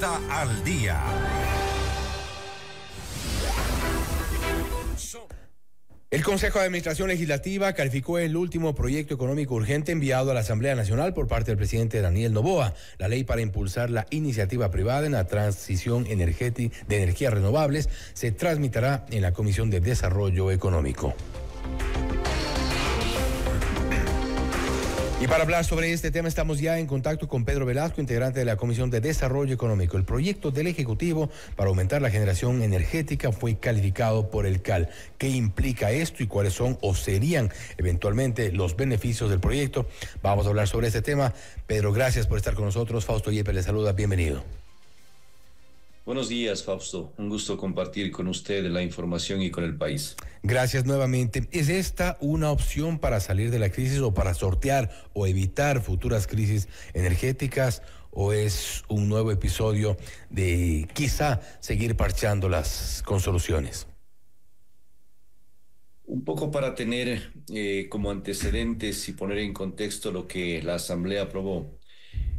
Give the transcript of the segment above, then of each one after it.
Pauta al Día. El Consejo de Administración Legislativa calificó el último proyecto económico urgente enviado a la Asamblea Nacional por parte del presidente Daniel Noboa, la ley para impulsar la iniciativa privada en la transición energética de energías renovables, se transmitirá en la Comisión de Desarrollo Económico. Y para hablar sobre este tema estamos ya en contacto con Pedro Velasco, integrante de la Comisión de Desarrollo Económico. El proyecto del Ejecutivo para aumentar la generación energética fue calificado por el CAL. ¿Qué implica esto y cuáles son o serían eventualmente los beneficios del proyecto? Vamos a hablar sobre este tema. Pedro, gracias por estar con nosotros. Fausto Yepes le saluda, bienvenido. Buenos días, Fausto. Un gusto compartir con usted la información y con el país. Gracias nuevamente. ¿Es esta una opción para salir de la crisis o para sortear o evitar futuras crisis energéticas? ¿O es un nuevo episodio de quizá seguir parchándolas con soluciones? Un poco para tener como antecedentes y poner en contexto lo que la Asamblea aprobó.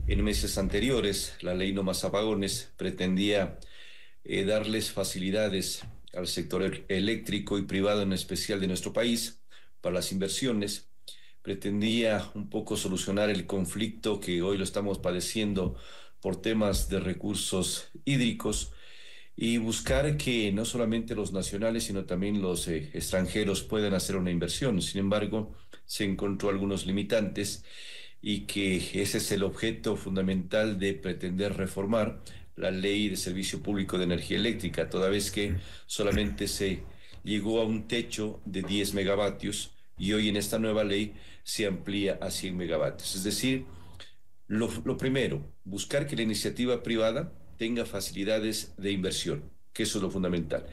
En meses anteriores, la ley No Más Apagones pretendía darles facilidades al sector eléctrico y privado en especial de nuestro país para las inversiones. Pretendía un poco solucionar el conflicto que hoy lo estamos padeciendo por temas de recursos hídricos y buscar que no solamente los nacionales, sino también los extranjeros puedan hacer una inversión. Sin embargo, se encontró algunos limitantes y que ese es el objeto fundamental de pretender reformar la Ley de Servicio Público de Energía Eléctrica, toda vez que solamente se llegó a un techo de 10 megavatios y hoy en esta nueva ley se amplía a 100 megavatios. Es decir, lo primero, buscar que la iniciativa privada tenga facilidades de inversión, que eso es lo fundamental.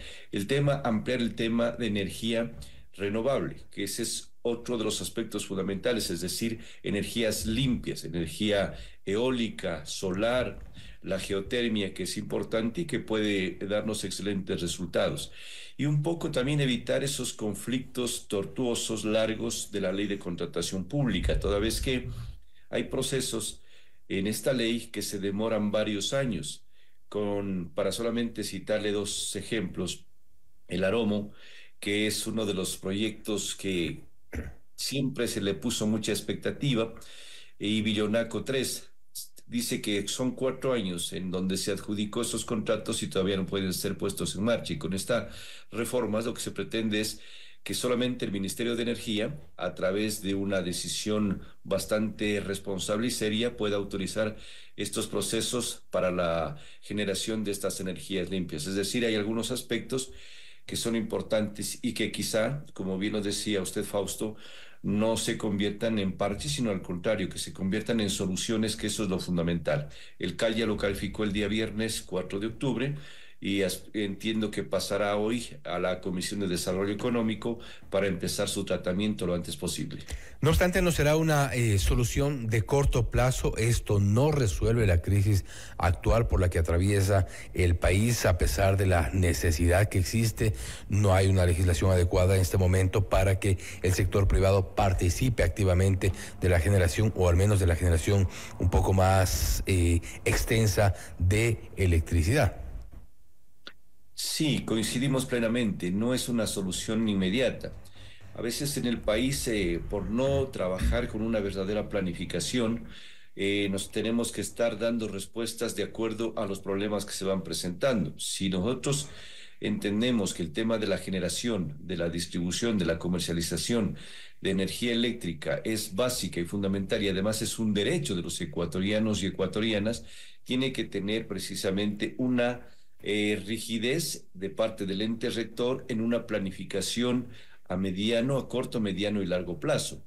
Ampliar el tema de energía renovable, que ese es otro de los aspectos fundamentales, es decir, energías limpias, energía eólica, solar, la geotermia, que es importante y que puede darnos excelentes resultados. Y un poco también evitar esos conflictos tortuosos, largos de la ley de contratación pública, toda vez que hay procesos en esta ley que se demoran varios años. Para solamente citarle dos ejemplos, el Aromo, que es uno de los proyectos que siempre se le puso mucha expectativa, y Billonaco 3, dice que son 4 años en donde se adjudicó esos contratos y todavía no pueden ser puestos en marcha. Y con esta reforma lo que se pretende es que solamente el Ministerio de Energía, a través de una decisión bastante responsable y seria, pueda autorizar estos procesos para la generación de estas energías limpias. Es decir, hay algunos aspectos que son importantes y que quizá, como bien lo decía usted, Fausto, no se conviertan en parches, sino al contrario, que se conviertan en soluciones, que eso es lo fundamental. El CAL ya lo calificó el día viernes 4 de octubre y entiendo que pasará hoy a la Comisión de Desarrollo Económico para empezar su tratamiento lo antes posible. No obstante, no será una solución de corto plazo. Esto no resuelve la crisis actual por la que atraviesa el país, a pesar de la necesidad que existe. No hay una legislación adecuada en este momento para que el sector privado participe activamente de la generación, o al menos de la generación un poco más extensa de electricidad. Sí, coincidimos plenamente, no es una solución inmediata. A veces en el país, por no trabajar con una verdadera planificación, nos tenemos que estar dando respuestas de acuerdo a los problemas que se van presentando. Si nosotros entendemos que el tema de la generación, de la distribución, de la comercialización de energía eléctrica es básica y fundamental, y además es un derecho de los ecuatorianos y ecuatorianas, tiene que tener precisamente una rigidez de parte del ente rector en una planificación a corto, mediano y largo plazo.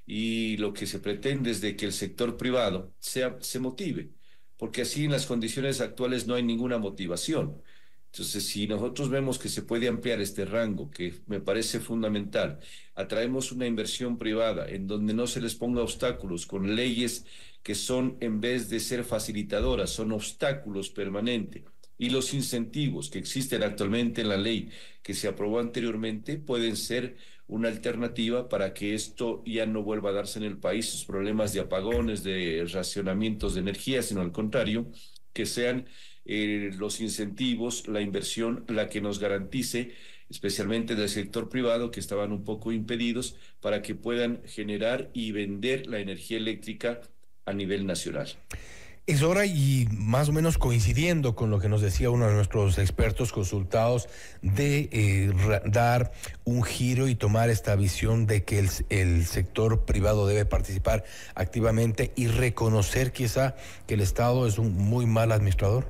Y lo que se pretende es de que el sector privado se motive, porque así en las condiciones actuales no hay ninguna motivación. Entonces, si nosotros vemos que se puede ampliar este rango, que me parece fundamental, atraemos una inversión privada en donde no se les ponga obstáculos con leyes que son, en vez de ser facilitadoras, son obstáculos permanentes. Y los incentivos que existen actualmente en la ley que se aprobó anteriormente pueden ser una alternativa para que esto ya no vuelva a darse en el país, sus problemas de apagones, de racionamientos de energía, sino al contrario, que sean los incentivos, la inversión, la que nos garantice, especialmente del sector privado, que estaban un poco impedidos, para que puedan generar y vender la energía eléctrica a nivel nacional. Es hora y más o menos coincidiendo con lo que nos decía uno de nuestros expertos consultados de dar un giro y tomar esta visión de que el sector privado debe participar activamente y reconocer quizá que el Estado es un muy mal administrador.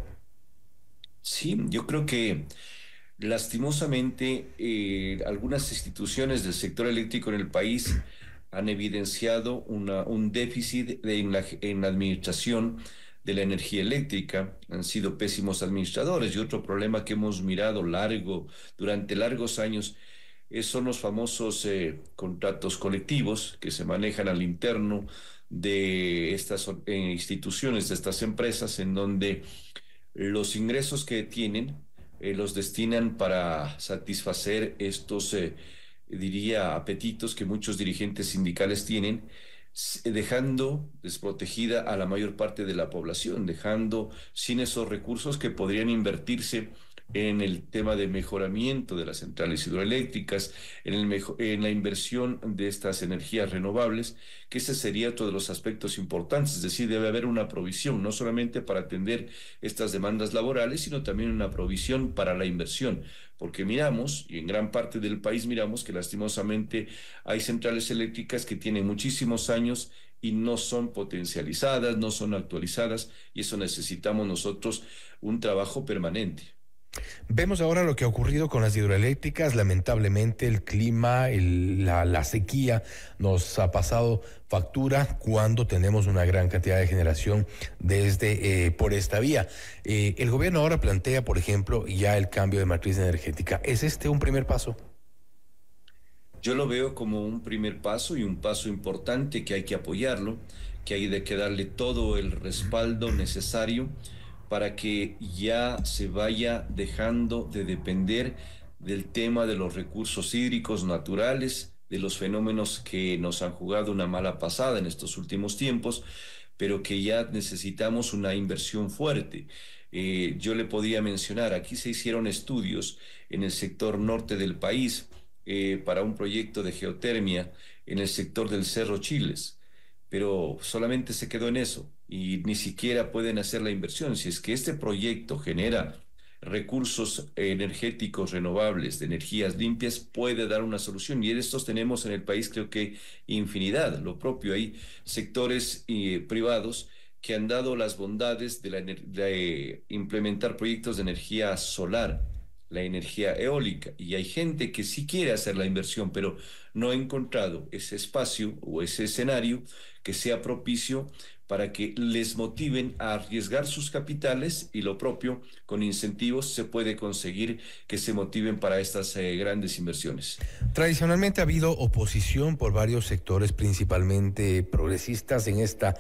Sí, yo creo que lastimosamente algunas instituciones del sector eléctrico en el país han evidenciado un déficit en la administración de la energía eléctrica, han sido pésimos administradores. Y otro problema que hemos mirado durante largos años son los famosos contratos colectivos que se manejan al interno de estas instituciones, de estas empresas, en donde los ingresos que tienen los destinan para satisfacer estos, diría, apetitos que muchos dirigentes sindicales tienen, dejando desprotegida a la mayor parte de la población, dejando sin esos recursos que podrían invertirse en el tema de mejoramiento de las centrales hidroeléctricas, en la inversión de estas energías renovables, que ese sería otro de los aspectos importantes. Es decir, debe haber una provisión, no solamente para atender estas demandas laborales, sino también una provisión para la inversión, porque miramos, y en gran parte del país miramos, que lastimosamente hay centrales eléctricas que tienen muchísimos años y no son potencializadas, no son actualizadas, y eso necesitamos nosotros un trabajo permanente. Vemos ahora lo que ha ocurrido con las hidroeléctricas. Lamentablemente el clima, la sequía nos ha pasado factura cuando tenemos una gran cantidad de generación desde por esta vía. El gobierno ahora plantea, por ejemplo, ya el cambio de matriz energética. ¿Es este un primer paso? Yo lo veo como un primer paso y un paso importante que hay que apoyarlo, que hay de que darle todo el respaldo necesario para que ya se vaya dejando de depender del tema de los recursos hídricos naturales, de los fenómenos que nos han jugado una mala pasada en estos últimos tiempos, pero que ya necesitamos una inversión fuerte. Yo le podía mencionar, aquí se hicieron estudios en el sector norte del país para un proyecto de geotermia en el sector del Cerro Chiles, pero solamente se quedó en eso y ni siquiera pueden hacer la inversión. Si es que este proyecto genera recursos energéticos renovables, de energías limpias, puede dar una solución. Y de estos tenemos en el país, creo que infinidad. Lo propio, hay sectores privados que han dado las bondades de implementar proyectos de energía solar, la energía eólica, y hay gente que sí quiere hacer la inversión, pero no ha encontrado ese espacio o ese escenario que sea propicio para que les motiven a arriesgar sus capitales, y lo propio, con incentivos se puede conseguir que se motiven para estas grandes inversiones. Tradicionalmente ha habido oposición por varios sectores, principalmente progresistas, en esta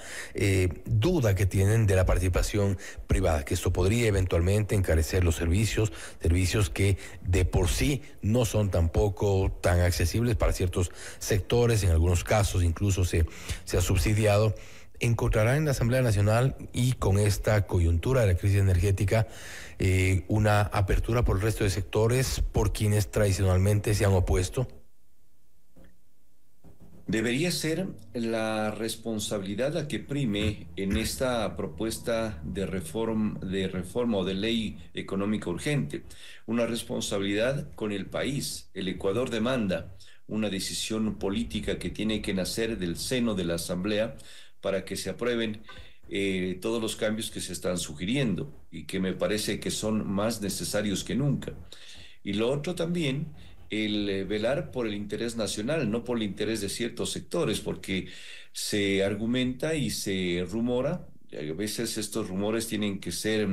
duda que tienen de la participación privada, que esto podría eventualmente encarecer los servicios que de por sí no son tampoco tan accesibles para ciertos sectores, en algunos casos incluso se ha subsidiado. ¿Encontrará en la Asamblea Nacional y con esta coyuntura de la crisis energética una apertura por el resto de sectores por quienes tradicionalmente se han opuesto? Debería ser la responsabilidad la que prime en esta propuesta de reforma o de ley económica urgente. Una responsabilidad con el país. El Ecuador demanda una decisión política que tiene que nacer del seno de la Asamblea para que se aprueben todos los cambios que se están sugiriendo y que me parece que son más necesarios que nunca. Y lo otro también, el velar por el interés nacional, no por el interés de ciertos sectores, porque se argumenta y se rumora, y a veces estos rumores tienen que ser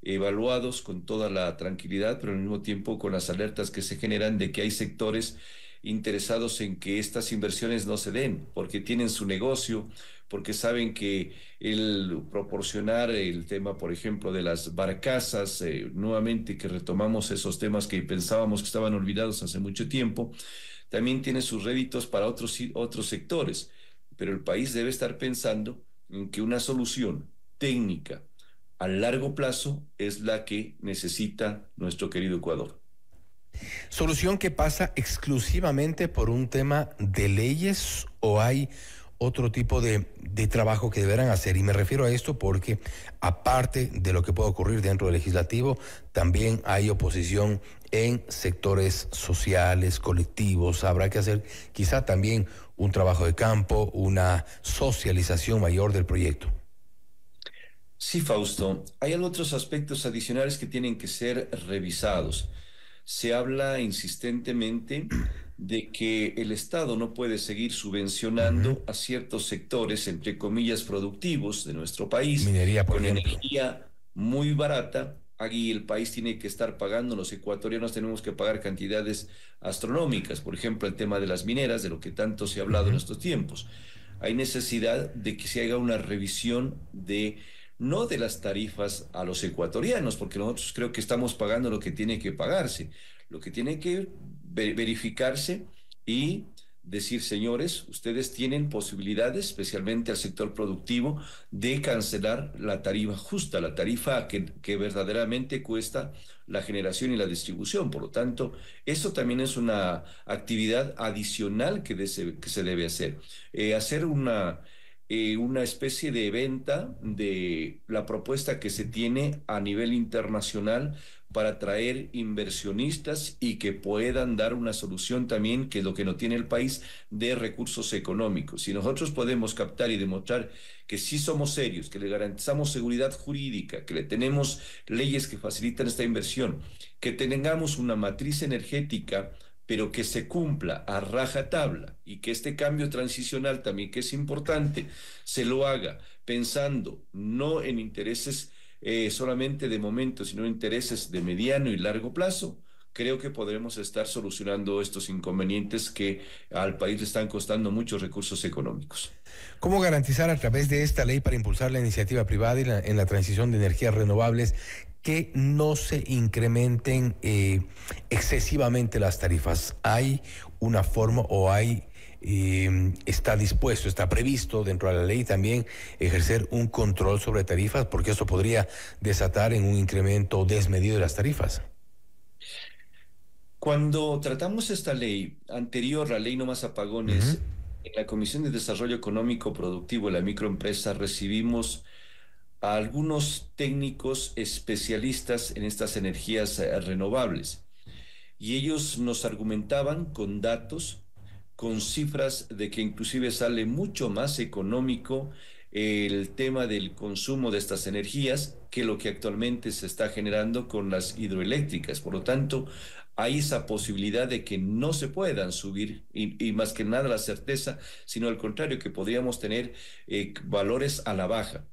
evaluados con toda la tranquilidad, pero al mismo tiempo con las alertas que se generan de que hay sectores interesados en que estas inversiones no se den, porque tienen su negocio, porque saben que el proporcionar el tema, por ejemplo, de las barcazas, nuevamente que retomamos esos temas que pensábamos que estaban olvidados hace mucho tiempo, también tiene sus réditos para otros sectores, pero el país debe estar pensando en que una solución técnica, a largo plazo es la que necesita nuestro querido Ecuador. ¿Solución que pasa exclusivamente por un tema de leyes o hay otro tipo de trabajo que deberán hacer? Y me refiero a esto porque, aparte de lo que puede ocurrir dentro del legislativo, también hay oposición en sectores sociales, colectivos. Habrá que hacer quizá también un trabajo de campo, una socialización mayor del proyecto. Sí, Fausto, hay otros aspectos adicionales que tienen que ser revisados. Se habla insistentemente de que el Estado no puede seguir Ujú. subvencionando a ciertos sectores, entre comillas, productivos de nuestro país, Minería, por con ejemplo. energía muy barata. Aquí el país tiene que estar pagando, los ecuatorianos tenemos que pagar cantidades astronómicas. Por ejemplo, el tema de las mineras, de lo que tanto se ha hablado en Ujú. estos tiempos. Hay necesidad de que se haga una revisión de no de las tarifas a los ecuatorianos, porque nosotros creo que estamos pagando lo que tiene que pagarse, lo que tiene que verificarse y decir, señores, ustedes tienen posibilidades, especialmente al sector productivo, de cancelar la tarifa justa, la tarifa que verdaderamente cuesta la generación y la distribución. Por lo tanto, eso también es una actividad adicional que se debe hacer. Hacer una especie de venta de la propuesta que se tiene a nivel internacional para atraer inversionistas y que puedan dar una solución también, que es lo que no tiene el país, de recursos económicos. Si nosotros podemos captar y demostrar que sí somos serios, que le garantizamos seguridad jurídica, que le tenemos leyes que facilitan esta inversión, que tengamos una matriz energética pero que se cumpla a rajatabla y que este cambio transicional también, que es importante, se lo haga pensando no en intereses solamente de momento, sino en intereses de mediano y largo plazo. Creo que podremos estar solucionando estos inconvenientes que al país le están costando muchos recursos económicos. ¿Cómo garantizar a través de esta ley para impulsar la iniciativa privada y en la transición de energías renovables que no se incrementen excesivamente las tarifas? ¿Hay una forma o está dispuesto, está previsto dentro de la ley también ejercer un control sobre tarifas? Porque esto podría desatar en un incremento desmedido de las tarifas. Cuando tratamos esta ley anterior, la ley No Más Ujú. Apagones, en la Comisión de Desarrollo Económico Productivo de la Microempresa recibimos a algunos técnicos especialistas en estas energías renovables y ellos nos argumentaban con datos, con cifras de que inclusive sale mucho más económico el tema del consumo de estas energías que lo que actualmente se está generando con las hidroeléctricas. Por lo tanto, hay esa posibilidad de que no se puedan subir y más que nada la certeza, sino al contrario, que podríamos tener valores a la baja.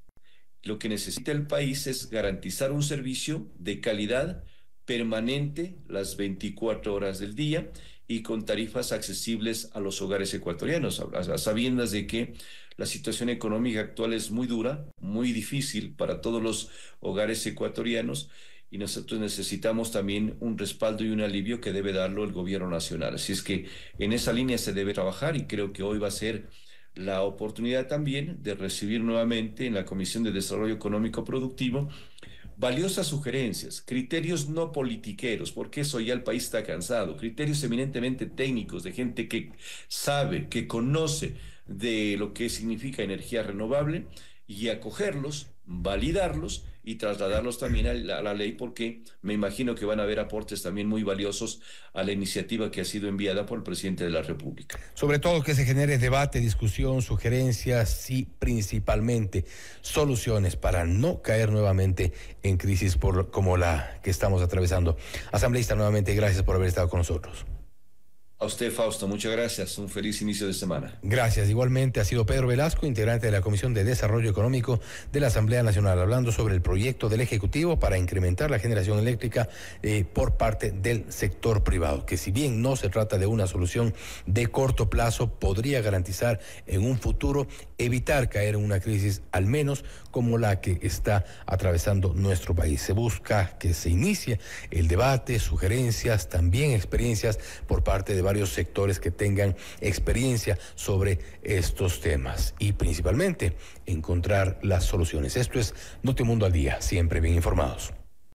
Lo que necesita el país es garantizar un servicio de calidad permanente las 24 horas del día y con tarifas accesibles a los hogares ecuatorianos, a sabiendas de que la situación económica actual es muy dura, muy difícil para todos los hogares ecuatorianos y nosotros necesitamos también un respaldo y un alivio que debe darlo el gobierno nacional. Así es que en esa línea se debe trabajar y creo que hoy va a ser la oportunidad también de recibir nuevamente en la Comisión de Desarrollo Económico Productivo valiosas sugerencias, criterios no politiqueros, porque eso ya el país está cansado, criterios eminentemente técnicos de gente que sabe, que conoce de lo que significa energía renovable y acogerlos, validarlos y trasladarlos también a la ley, porque me imagino que van a haber aportes también muy valiosos a la iniciativa que ha sido enviada por el presidente de la República. Sobre todo que se genere debate, discusión, sugerencias y principalmente soluciones para no caer nuevamente en crisis como la que estamos atravesando. Asambleísta, nuevamente gracias por haber estado con nosotros. A usted, Fausto, muchas gracias. Un feliz inicio de semana. Gracias. Igualmente ha sido Pedro Velasco, integrante de la Comisión de Desarrollo Económico de la Asamblea Nacional, hablando sobre el proyecto del Ejecutivo para incrementar la generación eléctrica por parte del sector privado, que si bien no se trata de una solución de corto plazo, podría garantizar en un futuro evitar caer en una crisis, al menos como la que está atravesando nuestro país. Se busca que se inicie el debate, sugerencias, también experiencias por parte de varios varios sectores que tengan experiencia sobre estos temas y principalmente encontrar las soluciones. Esto es Notimundo al Día, siempre bien informados.